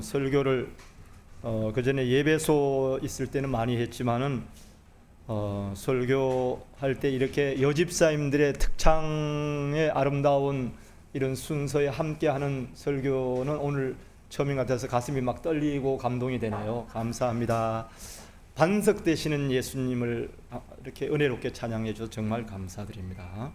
설교를 그전에 예배소 있을 때는 많이 했지만은 설교할 때 이렇게 여집사님들의 특창의 아름다운 이런 순서에 함께하는 설교는 오늘 처음인 것 같아서 가슴이 막 떨리고 감동이 되네요. 감사합니다. 반석되시는 예수님을 이렇게 은혜롭게 찬양해 주셔서 정말 감사드립니다.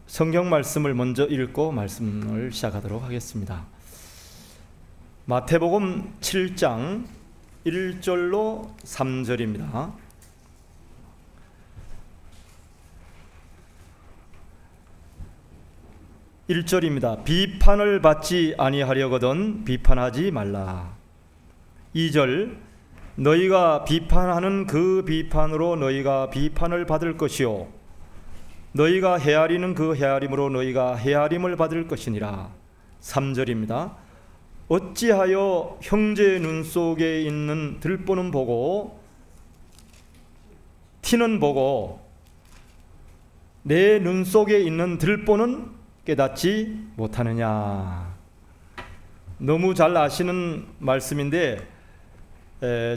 성경 말씀을 먼저 읽고 말씀을 시작하도록 하겠습니다. 마태복음 7장 1절로 3절입니다. (1절입니다) 비판을 받지 아니하려거든 비판하지 말라. 2절 너희가 비판하는 그 비판으로 너희가 비판을 받을 것이요 너희가 헤아리는 그 헤아림으로 너희가 헤아림을 받을 것이니라. 3절입니다. 어찌하여 형제의 눈 속에 있는 들보는 보고 티는 보고 내 눈 속에 있는 들보는 깨닫지 못하느냐. 너무 잘 아시는 말씀인데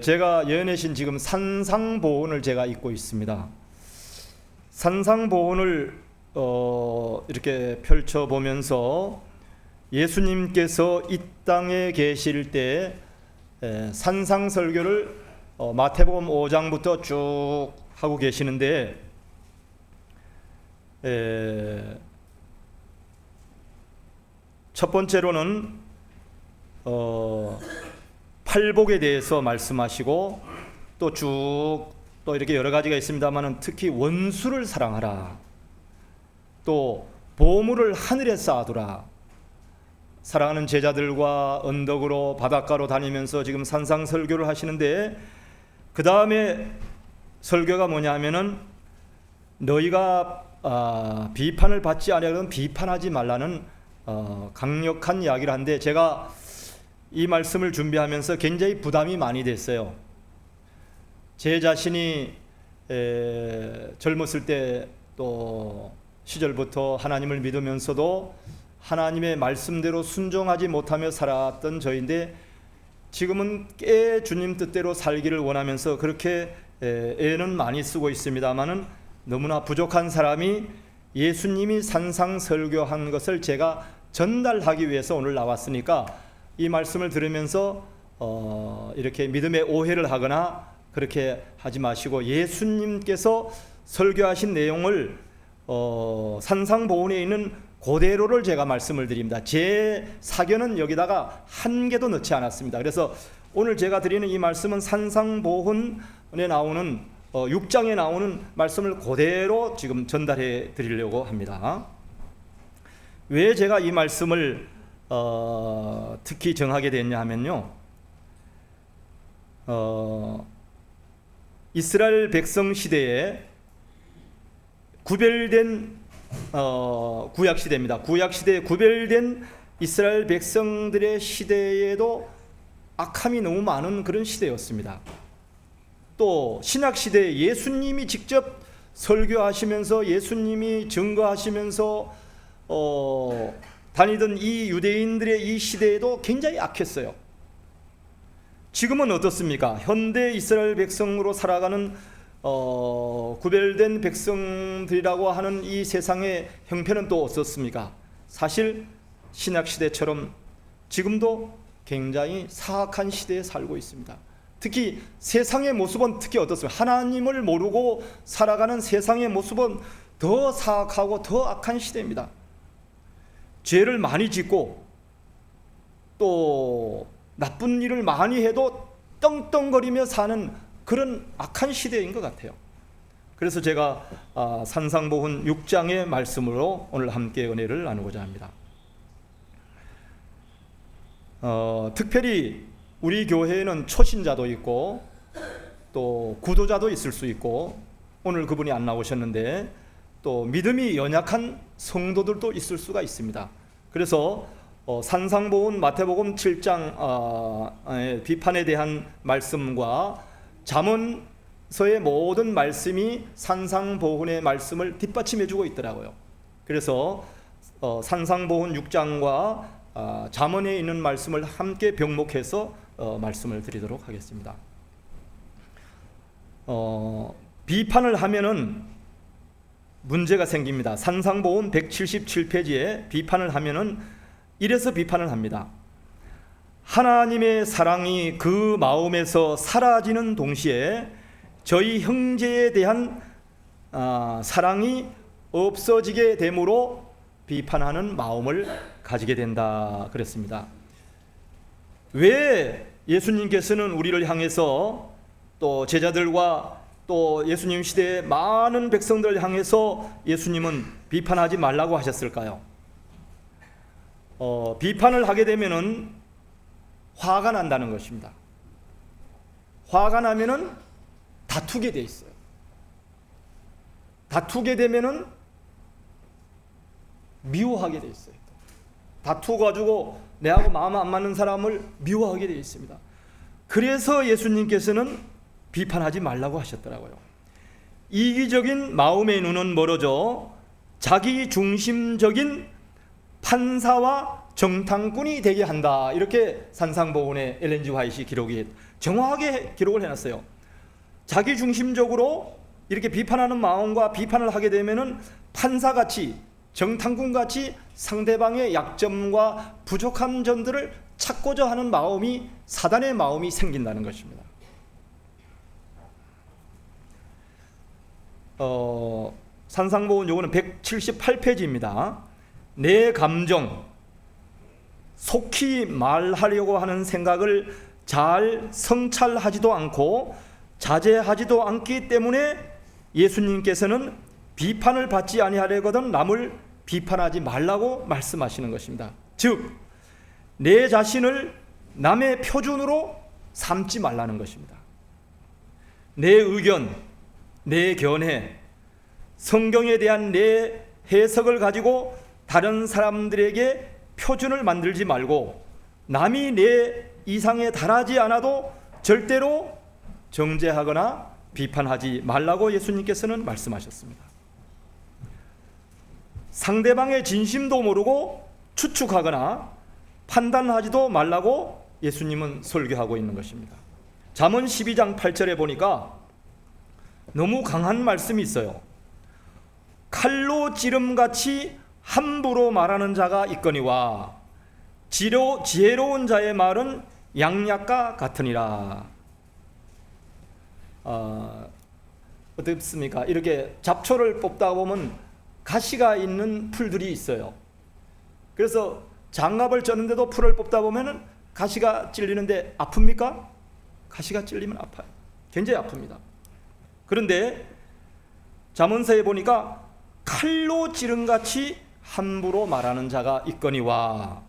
제가 여인의 지금 산상보훈을 제가 읽고 있습니다. 산상보훈을 이렇게 펼쳐보면서 예수님께서 이 땅에 계실 때 산상설교를 마태복음 5장부터 쭉 하고 계시는데 첫 번째로는 팔복에 대해서 말씀하시고 또 이렇게 여러 가지가 있습니다만 특히 원수를 사랑하라, 또 보물을 하늘에 쌓아두라. 사랑하는 제자들과 언덕으로 바닷가로 다니면서 지금 산상설교를 하시는데 그 다음에 설교가 뭐냐면은 너희가 비판을 받지 아니하거든 비판하지 말라는 강력한 이야기를 하는데 제가 이 말씀을 준비하면서 굉장히 부담이 많이 됐어요. 제 자신이 젊었을 때 또 시절부터 하나님을 믿으면서도 하나님의 말씀대로 순종하지 못하며 살았던 저인데 지금은 꽤 주님 뜻대로 살기를 원하면서 그렇게 애는 많이 쓰고 있습니다만은 너무나 부족한 사람이 예수님이 산상설교한 것을 제가 전달하기 위해서 오늘 나왔으니까 이 말씀을 들으면서 이렇게 믿음의 오해를 하거나 그렇게 하지 마시고 예수님께서 설교하신 내용을 산상보훈에 있는 그대로를 제가 말씀을 드립니다. 제 사견은 여기다가 한 개도 넣지 않았습니다. 그래서 오늘 제가 드리는 이 말씀은 산상보훈에 나오는 6장에 나오는 말씀을 그대로 지금 전달해 드리려고 합니다. 왜 제가 이 말씀을 특히 정하게 됐냐 하면요, 이스라엘 백성 시대에 구별된 구약 시대입니다. 구약 시대에 구별된 이스라엘 백성들의 시대에도 악함이 너무 많은 그런 시대였습니다. 또 신약 시대에 예수님이 직접 설교하시면서 예수님이 증거하시면서 다니던 이 유대인들의 이 시대에도 굉장히 악했어요. 지금은 어떻습니까? 현대 이스라엘 백성으로 살아가는 구별된 백성들이라고 하는 이 세상의 형편은 또 어떻습니까? 사실 신약 시대처럼 지금도 굉장히 사악한 시대에 살고 있습니다. 특히 세상의 모습은 특히 어떻습니까? 하나님을 모르고 살아가는 세상의 모습은 더 사악하고 더 악한 시대입니다. 죄를 많이 짓고 또 나쁜 일을 많이 해도 떵떵거리며 사는 그런 악한 시대인 것 같아요. 그래서 제가 산상보훈 6장의 말씀으로 오늘 함께 은혜를 나누고자 합니다. 특별히 우리 교회에는 초신자도 있고 또 구도자도 있을 수 있고 오늘 그분이 안 나오셨는데 또 믿음이 연약한 성도들도 있을 수가 있습니다. 그래서 산상보훈 마태복음 7장 비판에 대한 말씀과 잠언서의 모든 말씀이 산상보훈의 말씀을 뒷받침해 주고 있더라고요. 그래서 산상보훈 6장과 잠언에 있는 말씀을 함께 병목해서 말씀을 드리도록 하겠습니다. 비판을 하면은 문제가 생깁니다. 산상보훈 177페이지에 비판을 하면은 이래서 비판을 합니다. 하나님의 사랑이 그 마음에서 사라지는 동시에 저희 형제에 대한 사랑이 없어지게 되므로 비판하는 마음을 가지게 된다 그랬습니다. 왜 예수님께서는 우리를 향해서 또 제자들과 또 예수님 시대의 많은 백성들을 향해서 예수님은 비판하지 말라고 하셨을까요? 비판을 하게 되면은 화가 난다는 것입니다. 화가 나면은 다투게 돼 있어요. 다투게 되면은 미워하게 돼 있어요. 다투가지고 내하고 마음 안 맞는 사람을 미워하게 돼 있습니다. 그래서 예수님께서는 비판하지 말라고 하셨더라고요. 이기적인 마음의 눈은 멀어져 자기 중심적인 판사와 정탐꾼이 되게 한다. 이렇게 산상보훈의 엘렌 G. 화이트이 정확하게 기록을 해놨어요. 자기 중심적으로 이렇게 비판하는 마음과 비판을 하게 되면은 판사같이 정탐꾼같이 상대방의 약점과 부족한 점들을 찾고자 하는 마음이 사단의 마음이 생긴다는 것입니다. 산상보훈 요거는 178페이지입니다. 내 감정, 속히 말하려고 하는 생각을 잘 성찰하지도 않고 자제하지도 않기 때문에 예수님께서는 비판을 받지 아니하려거든 남을 비판하지 말라고 말씀하시는 것입니다. 즉, 내 자신을 남의 표준으로 삼지 말라는 것입니다. 내 의견, 내 견해, 성경에 대한 내 해석을 가지고 다른 사람들에게 표준을 만들지 말고 남이 내 이상에 달하지 않아도 절대로 정죄하거나 비판하지 말라고 예수님께서는 말씀하셨습니다. 상대방의 진심도 모르고 추측하거나 판단하지도 말라고 예수님은 설교하고 있는 것입니다. 잠언 12장 8절에 보니까 너무 강한 말씀이 있어요. 칼로 찌름같이 함부로 말하는 자가 있거니와 지혜로운 자의 말은 양약과 같으니라. 어떻습니까? 이렇게 잡초를 뽑다 보면 가시가 있는 풀들이 있어요. 그래서 장갑을 쩌는데도 풀을 뽑다 보면 가시가 찔리는데 아픕니까? 가시가 찔리면 아파요. 굉장히 아픕니다. 그런데 잠언서에 보니까 칼로 찌른같이 함부로 말하는 자가 있거니와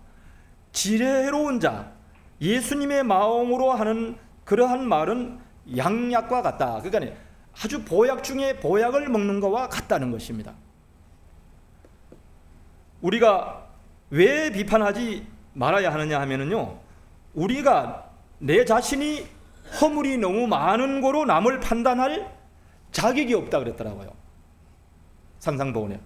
지혜로운 자, 예수님의 마음으로 하는 그러한 말은 양약과 같다. 그러니까 아주 보약 중에 보약을 먹는 것과 같다는 것입니다. 우리가 왜 비판하지 말아야 하느냐 하면은요, 우리가 내 자신이 허물이 너무 많은 거로 남을 판단할 자격이 없다 그랬더라고요. 산상보훈에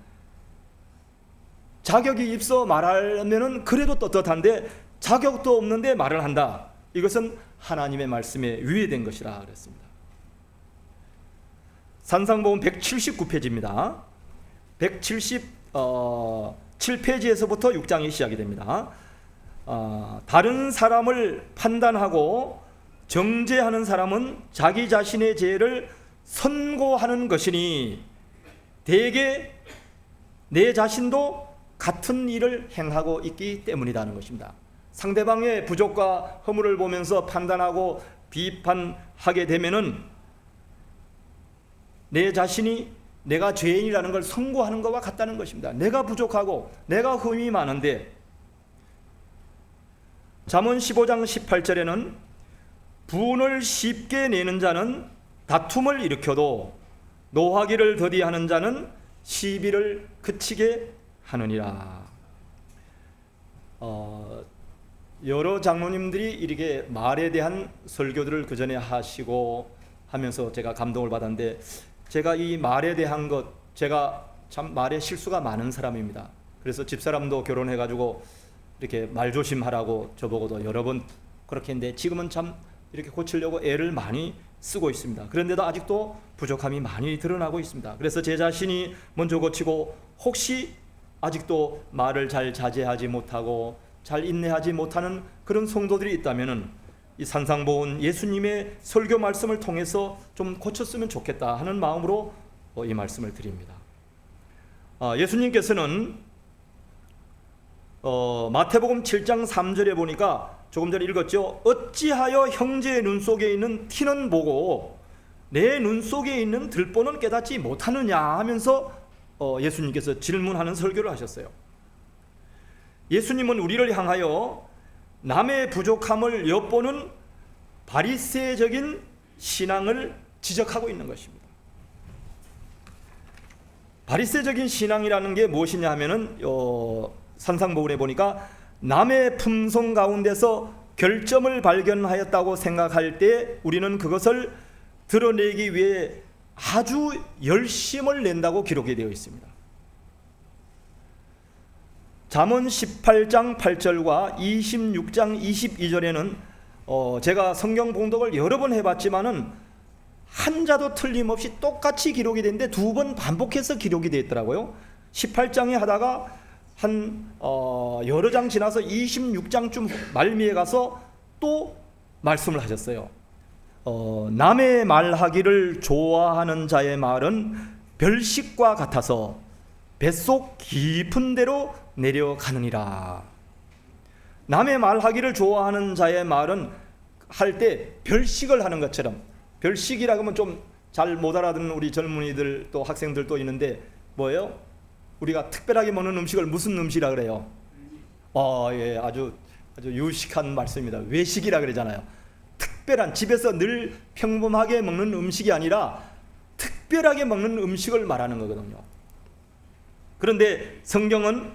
자격이 있어 말하면은 그래도 떳떳한데 자격도 없는데 말을 한다. 이것은 하나님의 말씀에 위배된 것이라 그랬습니다. 산상보훈 179페이지입니다. 177페이지에서부터 6장이 시작이 됩니다. 다른 사람을 판단하고 정죄하는 사람은 자기 자신의 죄를 선고하는 것이니 대개 내 자신도 같은 일을 행하고 있기 때문이라는 것입니다. 상대방의 부족과 허물을 보면서 판단하고 비판하게 되면은 내 자신이 내가 죄인이라는 걸 선고하는 것과 같다는 것입니다. 내가 부족하고 내가 흠이 많은데, 잠언 15장 18절에는 분을 쉽게 내는 자는 다툼을 일으켜도 노하기를 더디하는 자는 시비를 그치게 하느니라. 여러 장로님들이 이렇게 말에 대한 설교들을 그 전에 하시고 하면서 제가 감동을 받았는데, 제가 이 말에 대한 것, 제가 참 말에 실수가 많은 사람입니다. 그래서 집사람도 결혼해가지고 이렇게 말 조심하라고 저보고도 여러 번 그렇게 했는데 지금은 참 이렇게 고치려고 애를 많이 쓰고 있습니다. 그런데도 아직도 부족함이 많이 드러나고 있습니다. 그래서 제 자신이 먼저 고치고, 혹시 아직도 말을 잘 자제하지 못하고 잘 인내하지 못하는 그런 성도들이 있다면은 이 산상보훈 예수님의 설교 말씀을 통해서 좀 고쳤으면 좋겠다 하는 마음으로 이 말씀을 드립니다. 예수님께서는 마태복음 7장 3절에 보니까 조금 전에 읽었죠. 어찌하여 형제의 눈 속에 있는 티는 보고 내 눈 속에 있는 들보는 깨닫지 못하느냐 하면서 예수님께서 질문하는 설교를 하셨어요. 예수님은 우리를 향하여 남의 부족함을 엿보는 바리새적인 신앙을 지적하고 있는 것입니다. 바리새적인 신앙이라는 게 무엇이냐 하면은 산상보훈에 보니까 남의 품성 가운데서 결점을 발견하였다고 생각할 때 우리는 그것을 드러내기 위해 아주 열심을 낸다고 기록이 되어 있습니다. 잠언 18장 8절과 26장 22절에는 제가 성경 봉독을 여러 번 해봤지만은 한자도 틀림없이 똑같이 기록이 되는데 두 번 반복해서 기록이 되어 있더라고요. 18장에 하다가 한 여러 장 지나서 26장쯤 말미에 가서 또 말씀을 하셨어요. 남의 말하기를 좋아하는 자의 말은 별식과 같아서 뱃속 깊은 데로 내려가느니라. 남의 말하기를 좋아하는 자의 말은 할 때 별식을 하는 것처럼, 별식이라고 하면 좀 잘 못 알아듣는 우리 젊은이들 또 학생들도 있는데 뭐예요? 우리가 특별하게 먹는 음식을 무슨 음식이라 그래요? 예, 아주 유식한 말씀입니다. 외식이라 그러잖아요. 특별한, 집에서 늘 평범하게 먹는 음식이 아니라 특별하게 먹는 음식을 말하는 거거든요. 그런데 성경은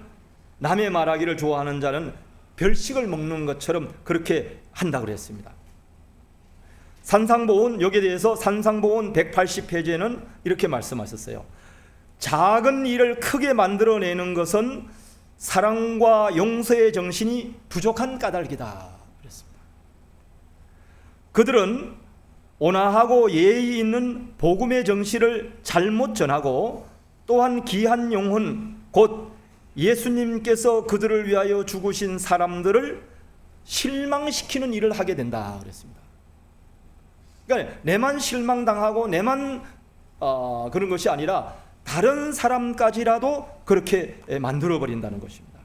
남의 말하기를 좋아하는 자는 별식을 먹는 것처럼 그렇게 한다 그랬습니다. 산상보훈, 여기에 대해서 산상보훈 180페이지에는 이렇게 말씀하셨어요. 작은 일을 크게 만들어내는 것은 사랑과 용서의 정신이 부족한 까닭이다 그랬습니다. 그들은 온화하고 예의 있는 복음의 정신을 잘못 전하고 또한 귀한 영혼, 곧 예수님께서 그들을 위하여 죽으신 사람들을 실망시키는 일을 하게 된다 그랬습니다. 그러니까 내만 실망당하고 내만 그런 것이 아니라 다른 사람까지라도 그렇게 만들어버린다는 것입니다.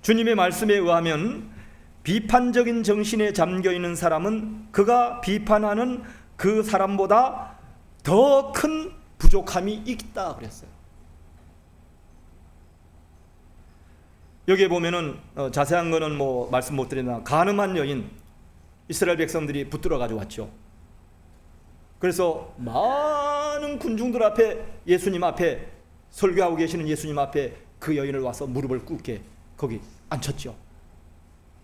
주님의 말씀에 의하면 비판적인 정신에 잠겨있는 사람은 그가 비판하는 그 사람보다 더 큰 부족함이 있다 그랬어요. 여기에 보면은 자세한 거는 뭐 말씀 못 드리나, 간음한 여인, 이스라엘 백성들이 붙들어 가지고 왔죠. 그래서 많은 군중들 앞에, 예수님 앞에, 설교하고 계시는 예수님 앞에 그 여인을 와서 무릎을 꿇게 거기 앉혔죠.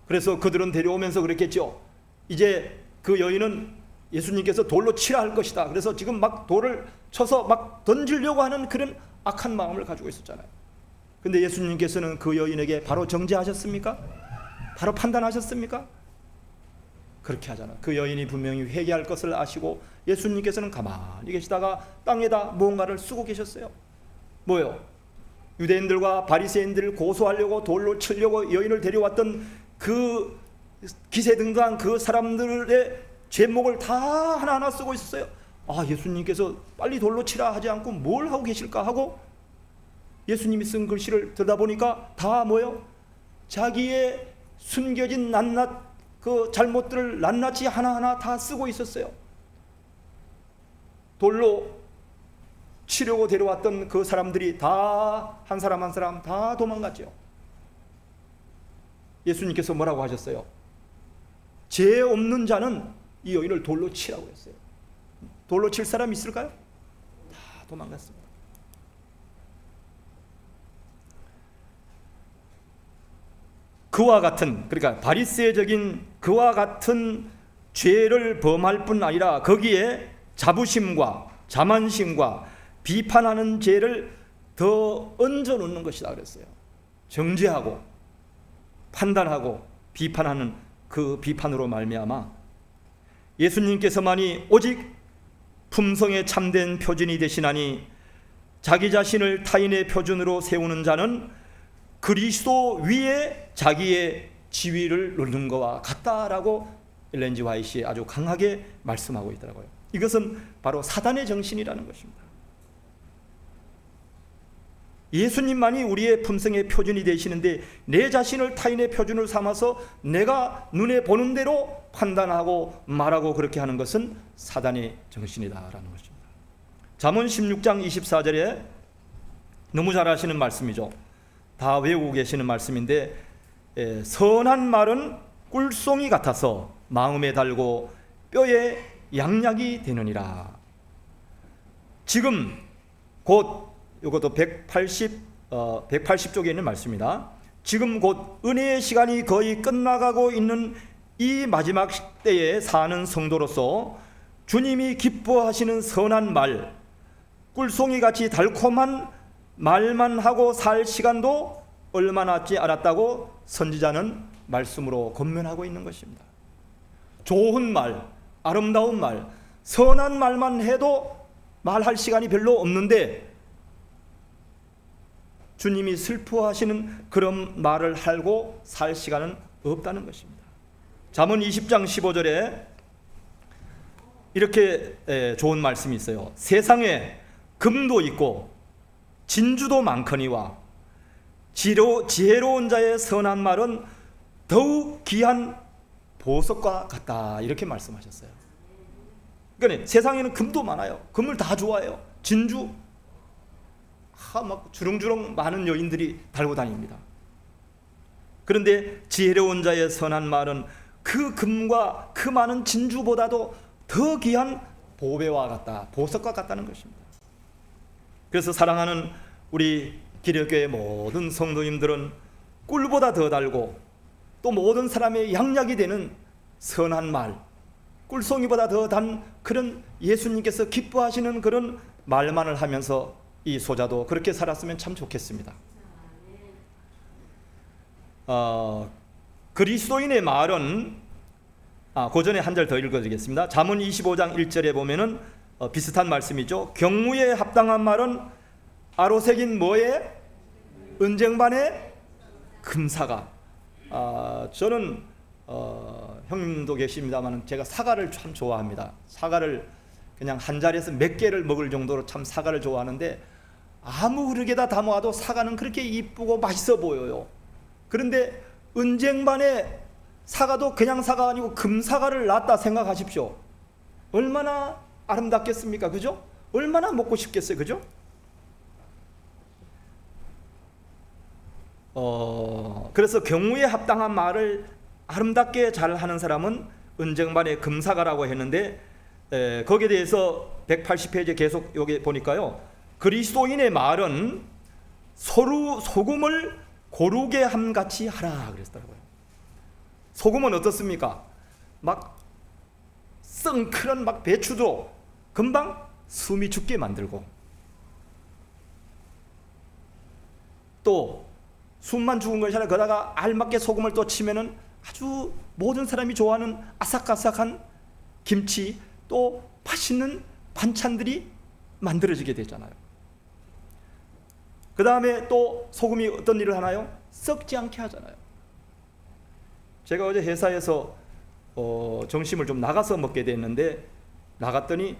그래서 그들은 데려오면서 그랬겠죠. 이제 그 여인은 예수님께서 돌로 치라 할 것이다. 그래서 지금 막 돌을 쳐서 막 던지려고 하는 그런 악한 마음을 가지고 있었잖아요. 근데 예수님께서는 그 여인에게 바로 정죄하셨습니까? 바로 판단하셨습니까? 그렇게 하잖아. 그 여인이 분명히 회개할 것을 아시고 예수님께서는 가만히 계시다가 땅에다 무언가를 쓰고 계셨어요. 뭐요? 유대인들과 바리새인들을 고소하려고 돌로 치려고 여인을 데려왔던 그 기세등등한 그 사람들의 제목을 다 하나하나 쓰고 있었어요. 예수님께서 빨리 돌로 치라 하지 않고 뭘 하고 계실까 하고 예수님이 쓴 글씨를 들여다보니까 다 뭐요? 자기의 숨겨진 낱낱 그 잘못들을 낱낱이 하나하나 다 쓰고 있었어요. 돌로 치려고 데려왔던 그 사람들이 다 한 사람 한 사람 다 도망갔죠. 예수님께서 뭐라고 하셨어요? 죄 없는 자는 이 여인을 돌로 치라고 했어요. 돌로 칠 사람 있을까요? 다 도망갔습니다. 그와 같은, 그러니까 바리새적인 그와 같은 죄를 범할 뿐 아니라 거기에 자부심과 자만심과 비판하는 죄를 더 얹어 놓는 것이다 그랬어요. 정죄하고 판단하고 비판하는 그 비판으로 말미암아 예수님께서만이 오직 품성에 참된 표준이 되시나니 자기 자신을 타인의 표준으로 세우는 자는 그리스도 위에 자기의 지위를 놓는 것과 같다라고 엘렌 G. 화이트이 아주 강하게 말씀하고 있더라고요. 이것은 바로 사단의 정신이라는 것입니다. 예수님만이 우리의 품성의 표준이 되시는데 내 자신을 타인의 표준을 삼아서 내가 눈에 보는 대로 판단하고 말하고 그렇게 하는 것은 사단의 정신이다라는 것입니다. 잠언 16장 24절에 너무 잘 아시는 말씀이죠. 다 외우고 계시는 말씀인데 선한 말은 꿀송이 같아서 마음에 달고 뼈에 양약이 되느니라. 지금 곧 이것도 180쪽에 있는 말씀입니다. 지금 곧 은혜의 시간이 거의 끝나가고 있는 이 마지막 때에 사는 성도로서 주님이 기뻐하시는 선한 말, 꿀송이같이 달콤한 말만 하고 살 시간도 얼마 남지 않았다고 선지자는 말씀으로 권면하고 있는 것입니다. 좋은 말, 아름다운 말, 선한 말만 해도 말할 시간이 별로 없는데 주님이 슬퍼하시는 그런 말을 하고 살 시간은 없다는 것입니다. 잠언 20장 15절에 이렇게 좋은 말씀이 있어요. 세상에 금도 있고 진주도 많거니와 지혜로운 자의 선한 말은 더욱 귀한 보석과 같다, 이렇게 말씀하셨어요. 그러니까 세상에는 금도 많아요. 금을 다 좋아해요. 진주 막 주렁주렁 많은 여인들이 달고 다닙니다. 그런데 지혜로운 자의 선한 말은 그 금과 그 많은 진주보다도 더 귀한 보배와 같다, 보석과 같다는 것입니다. 그래서 사랑하는 우리 기력교회 모든 성도님들은 꿀보다 더 달고 또 모든 사람의 양약이 되는 선한 말, 꿀송이보다 더 단 그런 예수님께서 기뻐하시는 그런 말만을 하면서 이 소자도 그렇게 살았으면 참 좋겠습니다. 그리스도인의 말은 그 전에 한 절 더 읽어드리겠습니다. 잠언 25장 1절에 보면은 비슷한 말씀이죠. 경무에 합당한 말은 아로색인 뭐에 은쟁반의 금사가. 저는 형님도 계십니다만 제가 사과를 참 좋아합니다. 사과를 그냥 한 자리에서 몇 개를 먹을 정도로 참 사과를 좋아하는데 아무 그릇에다 담아도 사과는 그렇게 이쁘고 맛있어 보여요. 그런데 은쟁반의 사과도 그냥 사과가 아니고 금사과를 놨다 생각하십시오. 얼마나 아름답겠습니까? 그죠? 얼마나 먹고 싶겠어요. 그죠? 그래서 경우에 합당한 말을 아름답게 잘 하는 사람은 은쟁반의 금사과라고 했는데 거기에 대해서 180페이지 계속 여기 보니까요, 그리스도인의 말은 서로 소금을 고르게 함같이 하라 그랬더라고요. 소금은 어떻습니까? 막 썩큰 막 배추도 금방 숨이 죽게 만들고 또 숨만 죽은 것이 아니라 거기다가 알맞게 소금을 또 치면은 아주 모든 사람이 좋아하는 아삭아삭한 김치 또 맛있는 반찬들이 만들어지게 되잖아요. 그 다음에 또 소금이 어떤 일을 하나요? 썩지 않게 하잖아요. 제가 어제 회사에서 점심을 좀 나가서 먹게 됐는데 나갔더니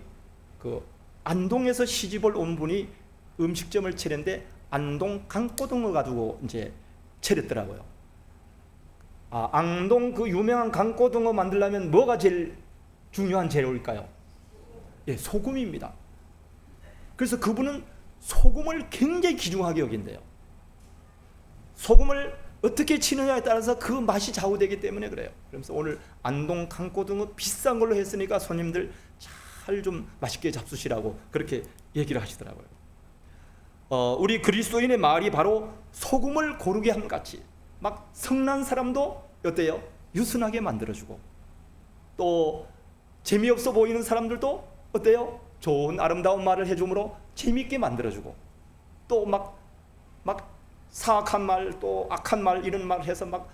그 안동에서 시집을 온 분이 음식점을 차렸는데 안동 강고등어 가지고 이제 차렸더라고요. 안동 그 유명한 강고등어 만들려면 뭐가 제일 중요한 재료일까요? 예, 소금입니다. 그래서 그분은 소금을 굉장히 귀중하게 여긴대요. 소금을 어떻게 치느냐에 따라서 그 맛이 좌우되기 때문에 그래요. 그래서 오늘 안동 강고등어 비싼 걸로 했으니까 손님들 잘 좀 맛있게 잡수시라고 그렇게 얘기를 하시더라고요. 우리 그리스도인의 말이 바로 소금을 고르게 함같이 막 성난 사람도 어때요? 유순하게 만들어주고 또 재미없어 보이는 사람들도 어때요? 좋은 아름다운 말을 해줌으로 재미있게 만들어주고 또 막 사악한 말, 또 악한 말, 이런 말을 해서 막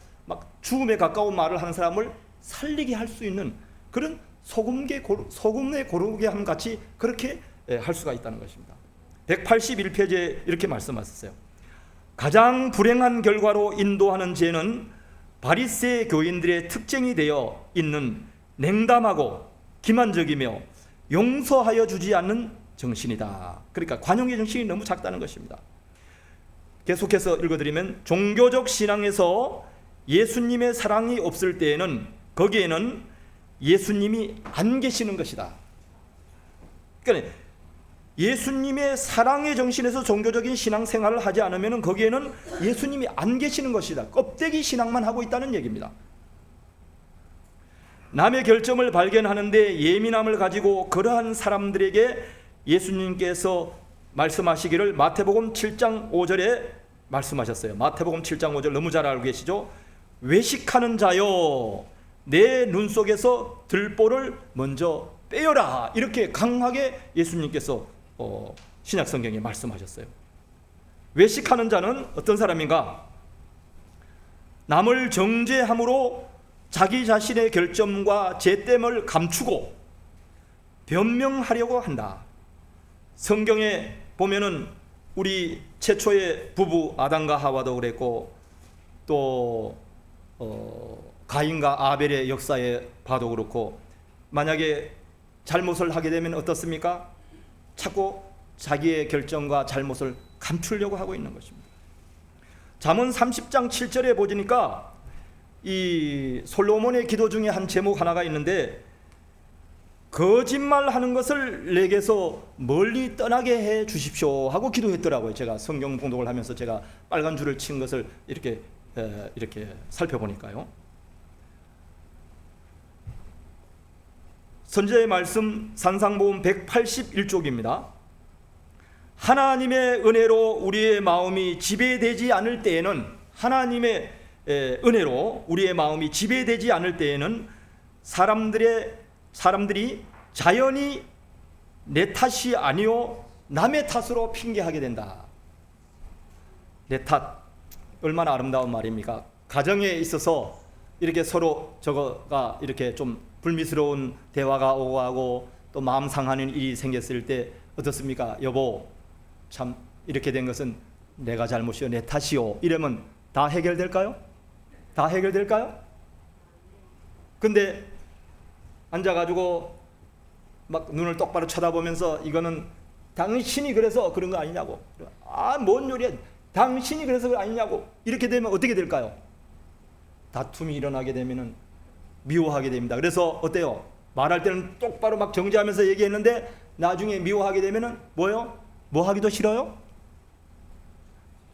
죽음에 가까운 말을 하는 사람을 살리게 할 수 있는 그런 소금의 고르게 함 같이 그렇게 할 수가 있다는 것입니다. 181페이지에 이렇게 말씀하셨어요. 가장 불행한 결과로 인도하는 죄는 바리새 교인들의 특징이 되어 있는 냉담하고 기만적이며 용서하여 주지 않는 정신이다. 그러니까 관용의 정신이 너무 작다는 것입니다. 계속해서 읽어드리면, 종교적 신앙에서 예수님의 사랑이 없을 때에는 거기에는 예수님이 안 계시는 것이다. 그러니까 예수님의 사랑의 정신에서 종교적인 신앙생활을 하지 않으면 거기에는 예수님이 안 계시는 것이다. 껍데기 신앙만 하고 있다는 얘기입니다. 남의 결점을 발견하는데 예민함을 가지고 그러한 사람들에게 예수님께서 말씀하시기를 마태복음 7장 5절에 말씀하셨어요. 마태복음 7장 5절 너무 잘 알고 계시죠? 외식하는 자여, 내 눈 속에서 들보를 먼저 빼어라. 이렇게 강하게 예수님께서 신약 성경에 말씀하셨어요. 외식하는 자는 어떤 사람인가? 남을 정죄함으로 자기 자신의 결점과 죄됨을 감추고 변명하려고 한다. 성경에 보면은 우리 최초의 부부 아담과 하와도 그랬고, 또 가인과 아벨의 역사에 봐도 그렇고, 만약에 잘못을 하게 되면 어떻습니까? 자꾸 자기의 결정과 잘못을 감추려고 하고 있는 것입니다. 잠언 30장 7절에 보니까 이 솔로몬의 기도 중에 한 제목 하나가 있는데, 거짓말하는 것을 내게서 멀리 떠나게 해 주십시오 하고 기도했더라고요. 제가 성경 봉독을 하면서 제가 빨간 줄을 친 것을 이렇게 살펴보니까요. 선지자의 말씀 산상보음 181쪽입니다. 하나님의 은혜로 우리의 마음이 지배되지 않을 때에는, 하나님의 은혜로 우리의 마음이 지배되지 않을 때에는 사람들이 자연히 내 탓이 아니요 남의 탓으로 핑계하게 된다. 내 탓, 얼마나 아름다운 말입니까? 가정에 있어서 이렇게 서로 저거가 이렇게 좀 불미스러운 대화가 오고 하고 또 마음 상하는 일이 생겼을 때 어떻습니까? 여보, 참 이렇게 된 것은 내가 잘못이요, 내 탓이요, 이러면 다 해결될까요? 다 해결될까요? 근데 앉아가지고 막 눈을 똑바로 쳐다보면서 이거는 당신이 그래서 그런 거 아니냐고, 뭔 요리야, 당신이 그래서 그거 아니냐고, 이렇게 되면 어떻게 될까요? 다툼이 일어나게 되면은 미워하게 됩니다. 그래서 어때요? 말할 때는 똑바로 막 정지하면서 얘기했는데 나중에 미워하게 되면은 뭐요? 뭐 하기도 싫어요?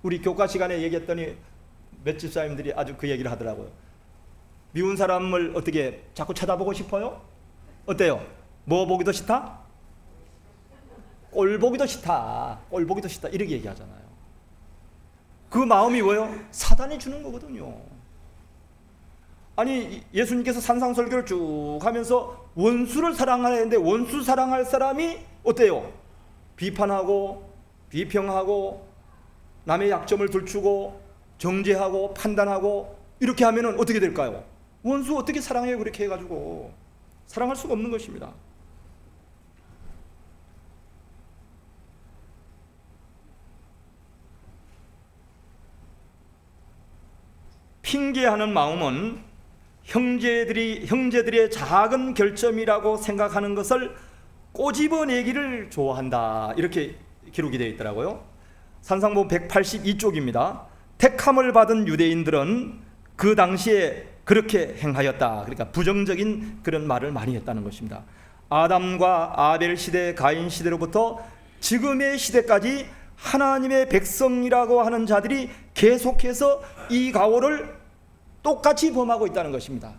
우리 교과 시간에 얘기했더니 몇 집사님들이 아주 그 얘기를 하더라고요. 미운 사람을 어떻게 자꾸 쳐다보고 싶어요? 어때요? 뭐 보기도 싫다? 꼴 보기도 싫다. 꼴 보기도 싫다. 이렇게 얘기하잖아요. 그 마음이 뭐예요? 사단이 주는 거거든요. 아니, 예수님께서 산상설교를 쭉 하면서 원수를 사랑하라 했는데 원수 사랑할 사람이 어때요? 비판하고 비평하고 남의 약점을 들추고 정죄하고 판단하고 이렇게 하면은 어떻게 될까요? 원수 어떻게 사랑해요? 그렇게 해가지고 사랑할 수가 없는 것입니다. 핑계하는 마음은 형제들의 작은 결점이라고 생각하는 것을 꼬집어내기를 좋아한다. 이렇게 기록이 되어 있더라고요. 산상보음 182쪽입니다. 택함을 받은 유대인들은 그 당시에 그렇게 행하였다. 그러니까 부정적인 그런 말을 많이 했다는 것입니다. 아담과 아벨 시대, 가인 시대로부터 지금의 시대까지 하나님의 백성이라고 하는 자들이 계속해서 이 가오를 똑같이 범하고 있다는 것입니다.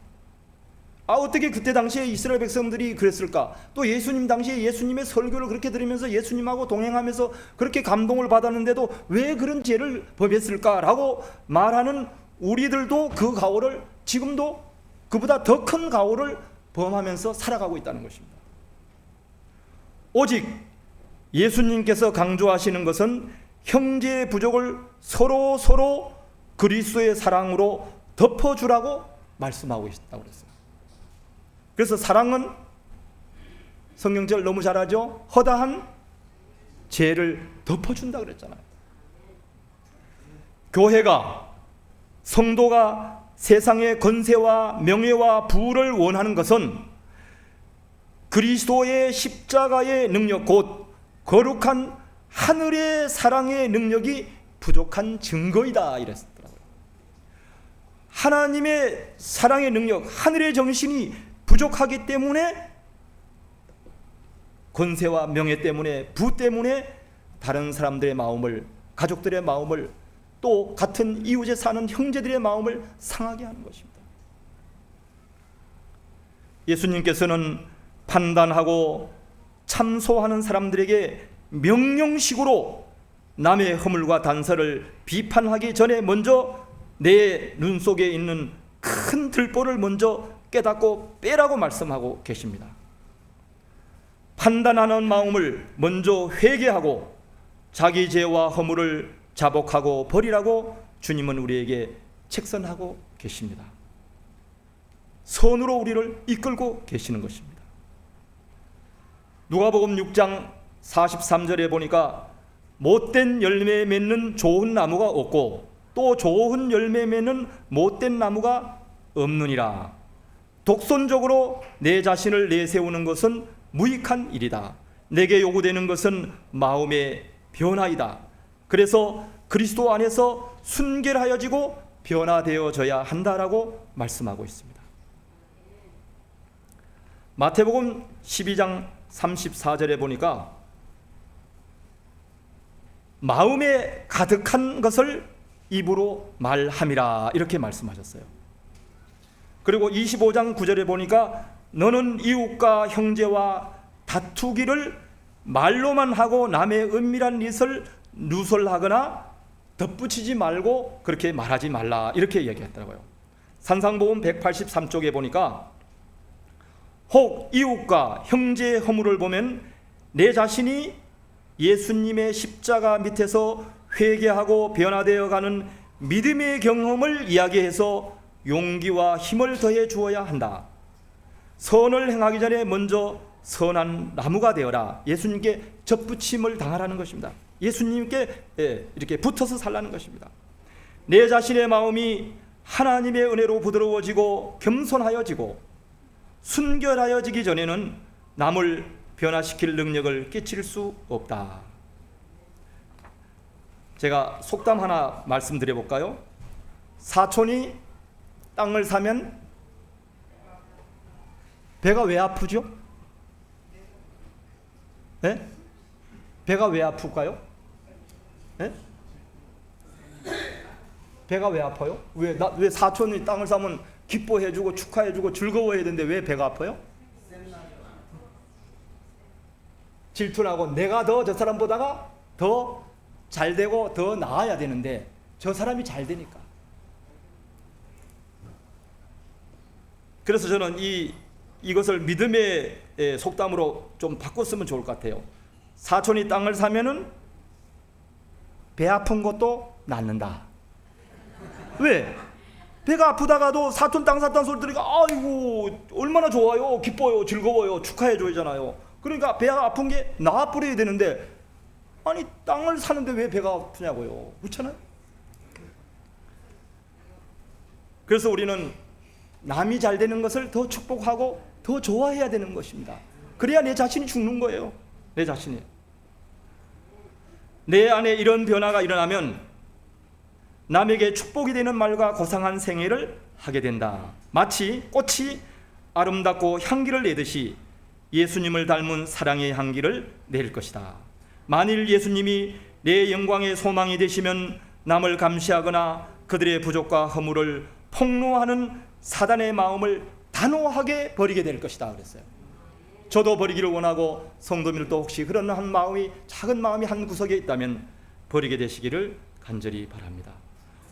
어떻게 그때 당시에 이스라엘 백성들이 그랬을까? 또 예수님 당시에 예수님의 설교를 그렇게 들으면서 예수님하고 동행하면서 그렇게 감동을 받았는데도 왜 그런 죄를 범했을까라고 말하는 우리들도 그 가오를 지금도 그보다 더 큰 가오를 범하면서 살아가고 있다는 것입니다. 오직 예수님께서 강조하시는 것은 형제의 부족을 서로 그리스도의 사랑으로 덮어주라고 말씀하고 있다고 그랬어요. 그래서 사랑은 성경절 너무 잘 알죠? 허다한 죄를 덮어준다 그랬잖아요. 교회가, 성도가 세상의 권세와 명예와 부를 원하는 것은 그리스도의 십자가의 능력, 곧 거룩한 하늘의 사랑의 능력이 부족한 증거이다 이랬더라고요. 하나님의 사랑의 능력, 하늘의 정신이 부족하기 때문에, 권세와 명예 때문에, 부 때문에 다른 사람들의 마음을, 가족들의 마음을, 또 같은 이웃에 사는 형제들의 마음을 상하게 하는 것입니다. 예수님께서는 판단하고 참소하는 사람들에게 명령식으로 남의 허물과 단서를 비판하기 전에 먼저 내 눈 속에 있는 큰 들보를 먼저 깨닫고 빼라고 말씀하고 계십니다. 판단하는 마음을 먼저 회개하고 자기 죄와 허물을 자복하고 버리라고 주님은 우리에게 책선하고 계십니다. 선으로 우리를 이끌고 계시는 것입니다. 누가복음 6장 43절에 보니까 못된 열매 맺는 좋은 나무가 없고 또 좋은 열매 맺는 못된 나무가 없느니라. 독선적으로 내 자신을 내세우는 것은 무익한 일이다. 내게 요구되는 것은 마음의 변화이다. 그래서 그리스도 안에서 순결하여지고 변화되어져야 한다라고 말씀하고 있습니다. 마태복음 12장 34절에 보니까 마음에 가득한 것을 입으로 말함이라 이렇게 말씀하셨어요. 그리고 25장 9절에 보니까 너는 이웃과 형제와 다투기를 말로만 하고 남의 은밀한 일을 누설하거나 덧붙이지 말고 그렇게 말하지 말라 이렇게 얘기했더라고요. 산상보음 183쪽에 보니까 혹 이웃과 형제의 허물을 보면 내 자신이 예수님의 십자가 밑에서 회개하고 변화되어 가는 믿음의 경험을 이야기해서 용기와 힘을 더해 주어야 한다. 선을 행하기 전에 먼저 선한 나무가 되어라. 예수님께 접붙임을 당하라는 것입니다. 예수님께 이렇게 붙어서 살라는 것입니다. 내 자신의 마음이 하나님의 은혜로 부드러워지고 겸손하여지고 순결하여지기 전에는 남을 변화시킬 능력을 끼칠 수 없다. 제가 속담 하나 말씀드려 볼까요? 사촌이 땅을 사면 배가 왜 아프죠? 네? 배가 왜 아플까요? 네? 배가 왜 아파요? 왜 사촌이 땅을 사면 기뻐해주고 축하해주고 즐거워해야 되는데 왜 배가 아파요? 질투나고 내가 더 저 사람보다가 더 잘되고 더 나아야 되는데 저 사람이 잘 되니까. 그래서 저는 이것을 믿음의 속담으로 좀 바꿨으면 좋을 것 같아요. 사촌이 땅을 사면은 배 아픈 것도 낫는다. 왜? 배가 아프다가도 사촌 땅 샀다는 소리 들으니까 아이고 얼마나 좋아요, 기뻐요, 즐거워요, 축하해 줘야잖아요. 그러니까 배가 아픈 게 나아버려야 되는데 아니 땅을 사는데 왜 배가 아프냐고요. 그렇잖아요. 그래서 우리는 남이 잘 되는 것을 더 축복하고 더 좋아해야 되는 것입니다. 그래야 내 자신이 죽는 거예요. 내 자신이. 내 안에 이런 변화가 일어나면 남에게 축복이 되는 말과 고상한 생애를 하게 된다. 마치 꽃이 아름답고 향기를 내듯이 예수님을 닮은 사랑의 향기를 낼 것이다. 만일 예수님이 내 영광의 소망이 되시면 남을 감시하거나 그들의 부족과 허물을 폭로하는 사단의 마음을 단호하게 버리게 될 것이다 그랬어요. 저도 버리기를 원하고 성도님들도 혹시 그런 한 마음이, 작은 마음이 한 구석에 있다면 버리게 되시기를 간절히 바랍니다.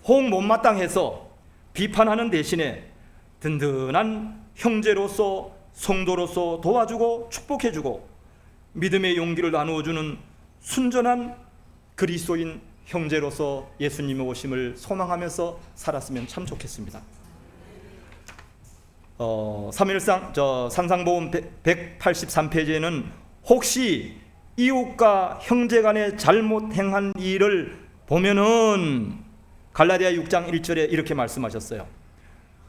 혹 못마땅해서 비판하는 대신에 든든한 형제로서 성도로서 도와주고 축복해주고 믿음의 용기를 나누어주는 순전한 그리스도인 형제로서 예수님의 오심을 소망하면서 살았으면 참 좋겠습니다. 삼일상 산상보험 183페이지에는 혹시 이웃과 형제간에 잘못 행한 일을 보면은 갈라디아 6장 1절에 이렇게 말씀하셨어요.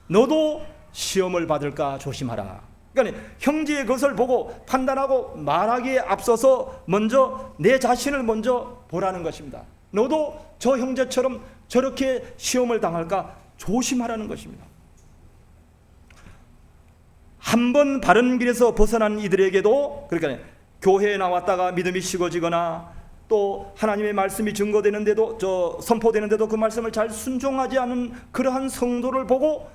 너도 시험을 받을까 조심하라. 그러니까 형제의 것을 보고 판단하고 말하기에 앞서서 먼저 내 자신을 먼저 보라는 것입니다. 너도 저 형제처럼 저렇게 시험을 당할까 조심하라는 것입니다. 한 번 바른 길에서 벗어난 이들에게도, 그러니까 교회에 나왔다가 믿음이 식어지거나 또 하나님의 말씀이 증거되는데도 선포되는데도 그 말씀을 잘 순종하지 않은 그러한 성도를 보고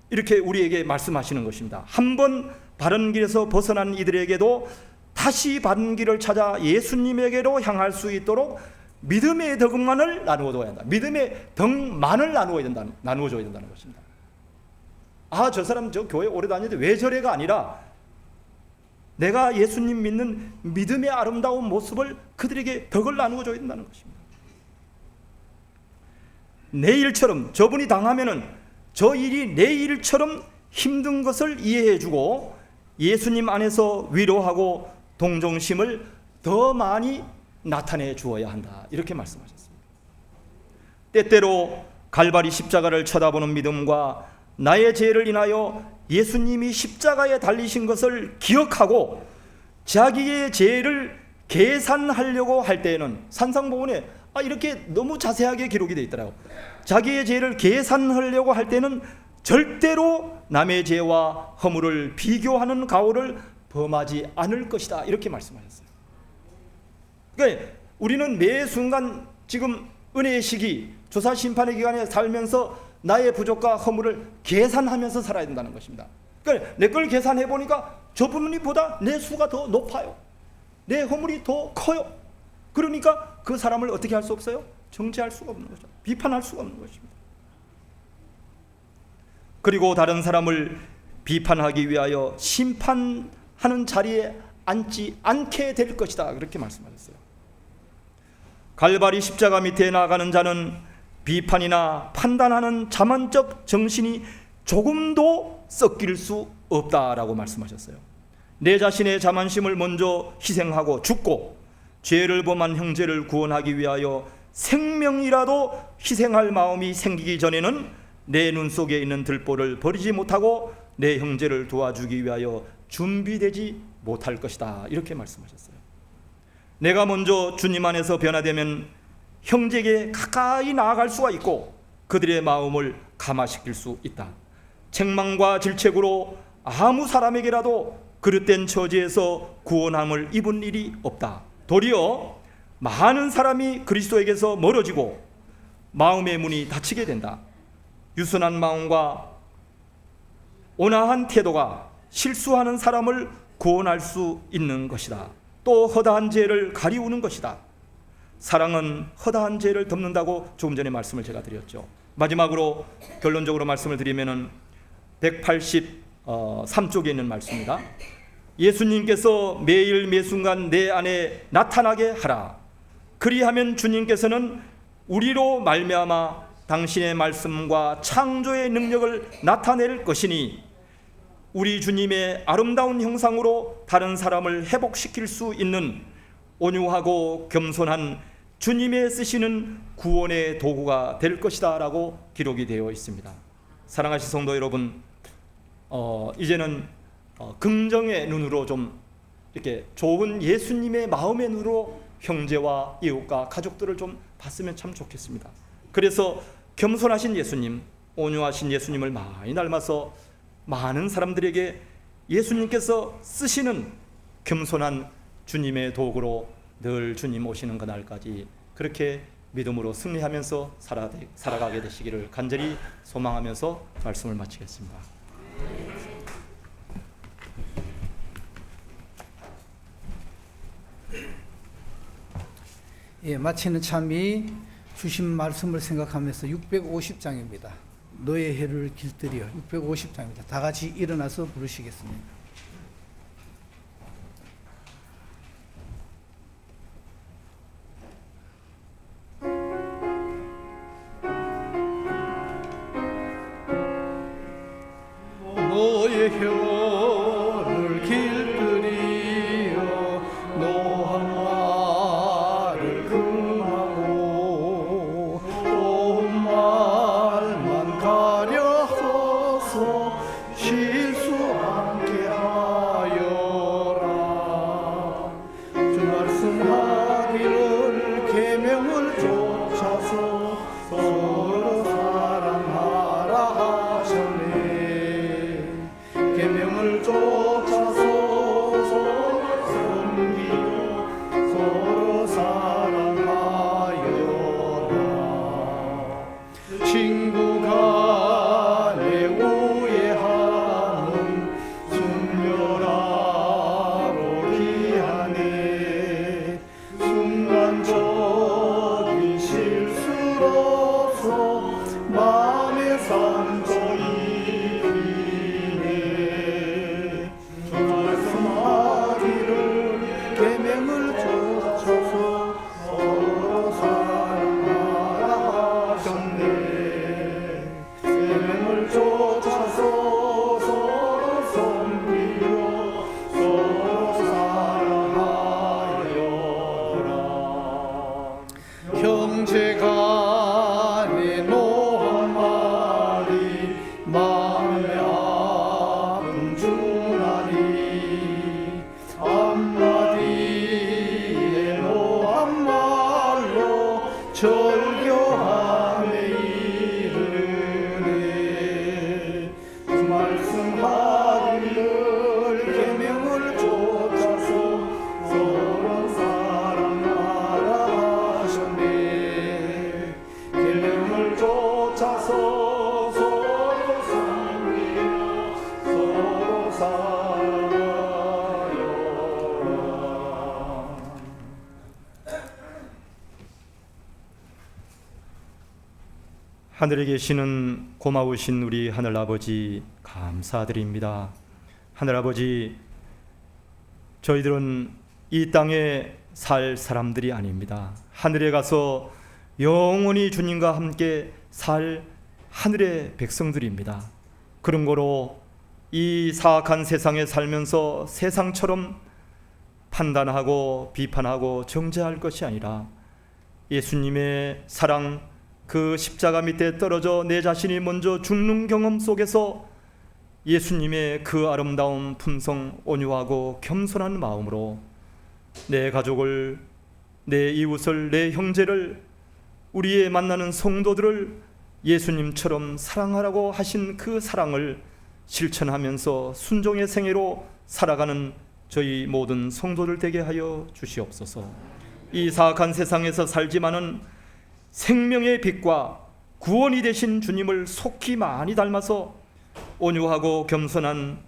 이렇게 우리에게 말씀하시는 것입니다. 한 번 바른 길에서 벗어난 이들에게도 다시 바른 길을 찾아 예수님에게로 향할 수 있도록 믿음의 덕만을 나누어줘야 한다. 믿음의 덕만을 나누어줘야 된다는 것입니다. 저 사람 저 교회 오래 다니는데 왜 저래가 아니라 내가 예수님 믿는 믿음의 아름다운 모습을 그들에게 덕을 나누어줘야 된다는 것입니다. 내 일처럼 저분이 당하면은 저 일이 내 일처럼 힘든 것을 이해해주고 예수님 안에서 위로하고 동정심을 더 많이 나타내 주어야 한다. 이렇게 말씀하셨습니다. 때때로 갈바리 십자가를 쳐다보는 믿음과 나의 죄를 인하여 예수님이 십자가에 달리신 것을 기억하고 자기의 죄를 계산하려고 할 때에는 산상보훈에 이렇게 너무 자세하게 기록이 되어 있더라고요. 자기의 죄를 계산하려고 할 때는 절대로 남의 죄와 허물을 비교하는 가오를 범하지 않을 것이다. 이렇게 말씀하셨어요. 그러니까 우리는 매 순간 지금 은혜의 시기, 조사 심판의 기간에 살면서 나의 부족과 허물을 계산하면서 살아야 된다는 것입니다. 그러니까 내 걸 계산해 보니까 저분보다 내 수가 더 높아요. 내 허물이 더 커요. 그러니까 그 사람을 어떻게 할 수 없어요? 정죄할 수가 없는 거죠. 비판할 수가 없는 것입니다. 그리고 다른 사람을 비판하기 위하여 심판하는 자리에 앉지 않게 될 것이다. 그렇게 말씀하셨어요. 갈바리 십자가 밑에 나가는 자는 비판이나 판단하는 자만적 정신이 조금도 섞일 수 없다라고 말씀하셨어요. 내 자신의 자만심을 먼저 희생하고 죽고 죄를 범한 형제를 구원하기 위하여 생명이라도 희생할 마음이 생기기 전에는 내 눈 속에 있는 들보를 버리지 못하고 내 형제를 도와주기 위하여 준비되지 못할 것이다. 이렇게 말씀하셨어요. 내가 먼저 주님 안에서 변화되면 형제에게 가까이 나아갈 수가 있고 그들의 마음을 감화시킬 수 있다. 책망과 질책으로 아무 사람에게라도 그릇된 처지에서 구원함을 입은 일이 없다. 도리어 많은 사람이 그리스도에게서 멀어지고 마음의 문이 닫히게 된다. 유순한 마음과 온화한 태도가 실수하는 사람을 구원할 수 있는 것이다. 또 허다한 죄를 가리우는 것이다. 사랑은 허다한 죄를 덮는다고 조금 전에 말씀을 제가 드렸죠. 마지막으로 결론적으로 말씀을 드리면은 183쪽에 있는 말씀입니다. 예수님께서 매일 매순간 내 안에 나타나게 하라. 그리하면 주님께서는 우리로 말미암아 당신의 말씀과 창조의 능력을 나타낼 것이니 우리 주님의 아름다운 형상으로 다른 사람을 회복시킬 수 있는 온유하고 겸손한 주님의 쓰시는 구원의 도구가 될 것이다 라고 기록이 되어 있습니다. 사랑하신 성도 여러분, 이제는 긍정의 눈으로 좀 이렇게 좋은 예수님의 마음의 눈으로 형제와 이웃과 가족들을 좀 봤으면 참 좋겠습니다. 그래서 겸손하신 예수님, 온유하신 예수님을 많이 닮아서 많은 사람들에게 예수님께서 쓰시는 겸손한 주님의 도구로 늘 주님 오시는 그날까지 그렇게 믿음으로 승리하면서 살아가게 되시기를 간절히 소망하면서 말씀을 마치겠습니다. 마치는 참이 주신 말씀을 생각하면서 650장입니다. 너의 해를 길들여 650장입니다. 다 같이 일어나서 부르시겠습니다. 친구 간의 오해함은 순결하고 귀하네. 순간적인 실수로서 마음의 상처 입히네. 주 말씀하기를 계명을 쫓아서 서로 사랑하라 하셨네. 계명을 쫓아서 서로 섬기며 서로 사랑하여라. 형제 간의 노한 말이 마음에 아픔 주나니 한마디의 노한 말로 절교함에 이르네. 그 말씀하기를 계명을 쫓아서 서로 사랑하라 하셨네. 계명을 쫓아서 서로 섬기며 서로 사랑하여라. 하늘에 계시는 고마우신 우리 하늘 아버지 감사드립니다. 하늘 아버지, 저희들은 이 땅에 살 사람들이 아닙니다. 하늘에 가서 영원히 주님과 함께 살 하늘의 백성들입니다. 그런 거로 이 사악한 세상에 살면서 세상처럼 판단하고 비판하고 정죄할 것이 아니라 예수님의 사랑, 그 십자가 밑에 떨어져 내 자신이 먼저 죽는 경험 속에서 예수님의 그 아름다운 품성, 온유하고 겸손한 마음으로 내 가족을, 내 이웃을, 내 형제를, 우리의 만나는 성도들을 예수님처럼 사랑하라고 하신 그 사랑을 실천하면서 순종의 생애로 살아가는 저희 모든 성도들 되게 하여 주시옵소서. 이 사악한 세상에서 살지만은 생명의 빛과 구원이 되신 주님을 속히 많이 닮아서 온유하고 겸손한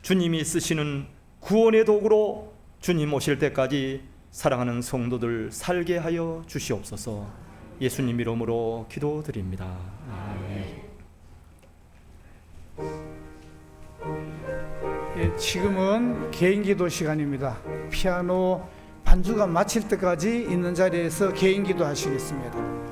주님이 쓰시는 구원의 도구로 주님 오실 때까지 사랑하는 성도들 살게 하여 주시옵소서. 예수님 이름으로 기도드립니다. 아멘. 예, 지금은 개인기도 시간입니다. 피아노 반주가 마칠 때까지 있는 자리에서 개인기도 하시겠습니다.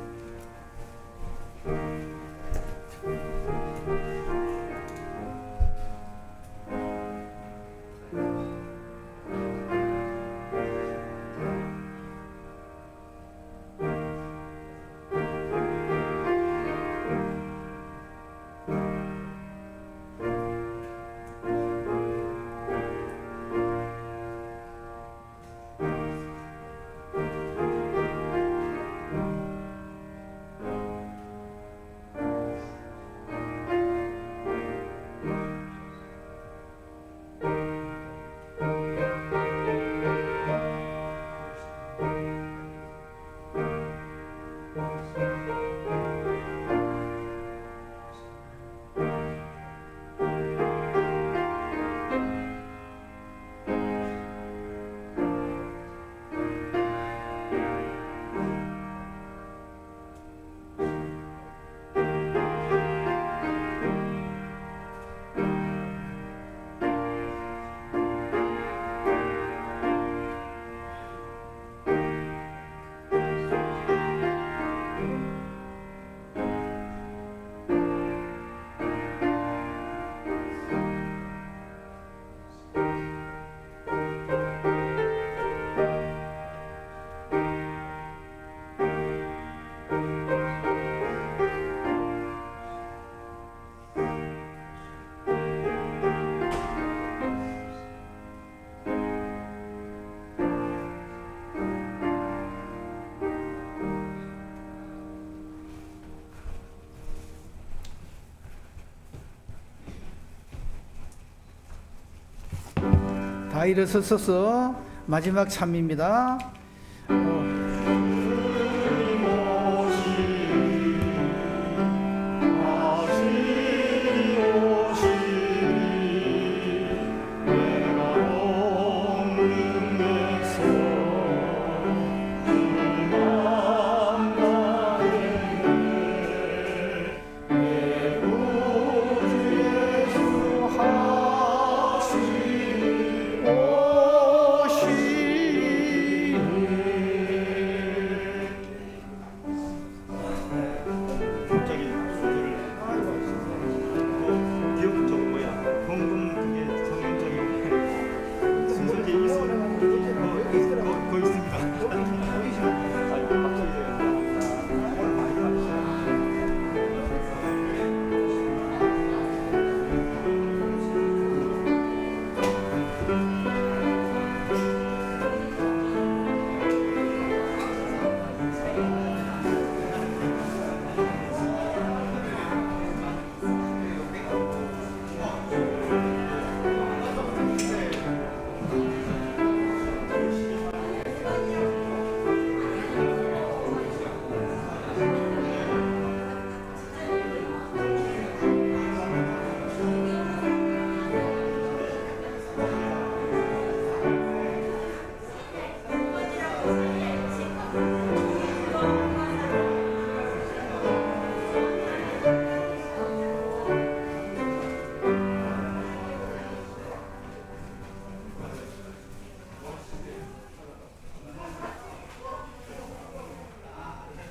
다 일어서서 마지막 참입니다.